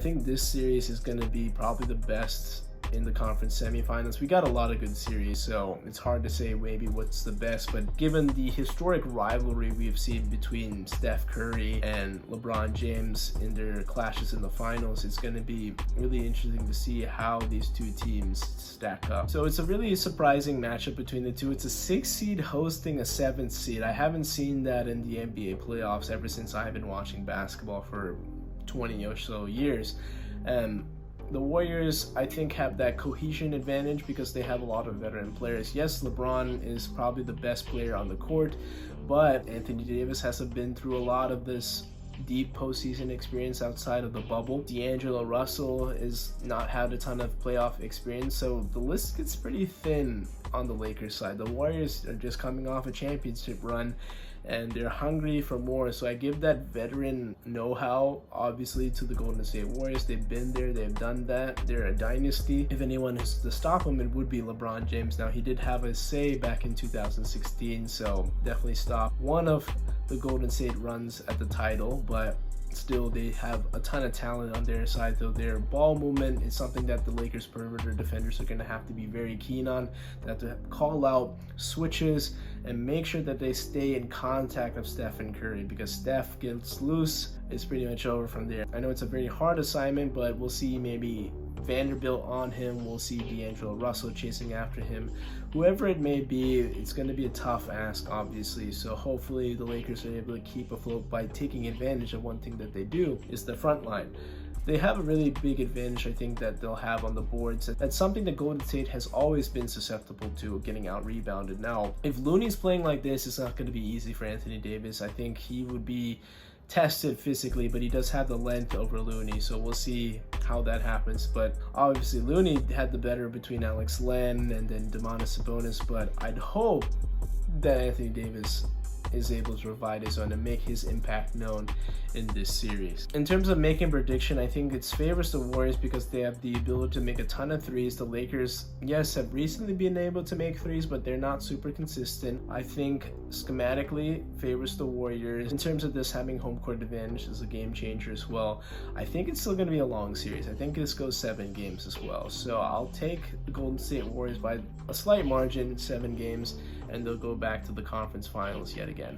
I think this series is going to be probably the best in the conference semifinals. We got a lot of good series, so it's hard to say maybe what's the best, but given the historic rivalry we've seen between Steph Curry and LeBron James in their clashes in the finals, it's going to be really interesting to see how these two teams stack up. So it's a really surprising matchup between the two. It's a 6th seed hosting a 7th seed. I haven't seen that in the NBA playoffs ever since I've been watching basketball for 20 or so years. And the Warriors, I think, have that cohesion advantage because they have a lot of veteran players. Yes, LeBron is probably the best player on the court, but Anthony Davis hasn't been through a lot of this deep postseason experience outside of the bubble. D'Angelo Russell has not had a ton of playoff experience, so the list gets pretty thin on the Lakers side. The Warriors are just coming off a championship run and they're hungry for more, so I give that veteran know-how obviously to the Golden State Warriors. They've been there, they've done that, they're a dynasty. If anyone is to stop them, it would be LeBron James. Now, he did have a say back in 2016, so definitely stop one of the Golden State runs at the title, but still they have a ton of talent on their side, though their ball movement is something that the Lakers perimeter defenders are going to have to be very keen on. They have to call out switches and make sure that they stay in contact of Steph and Curry, because Steph gets loose, it's pretty much over from there. I know it's a very hard assignment, but we'll see maybe Vanderbilt on him, we'll see D'Angelo Russell chasing after him. Whoever it may be, it's going to be a tough ask, obviously, so hopefully the Lakers are able to keep afloat by taking advantage of one thing that they do is the front line. They have a really big advantage, I think, that they'll have on the boards. That's something that Golden State has always been susceptible to, getting out rebounded. Now, if Looney's playing like this, it's not going to be easy for Anthony Davis. I think he would be tested physically, but he does have the length over Looney, so we'll see how that happens. But obviously Looney had the better between Alex Len and then Domantas Sabonis, but I'd hope that Anthony Davis is able to provide his own and make his impact known in this series. In terms of making prediction, I think it favors the Warriors because they have the ability to make a ton of threes. The Lakers, yes, have recently been able to make threes, but they're not super consistent. I think schematically favors the Warriors. In terms of this having home court advantage is a game changer as well. I think it's still going to be a long series. I think this goes 7 games as well. So I'll take the Golden State Warriors by a slight margin, 7 games, and they'll go back to the conference finals yet again.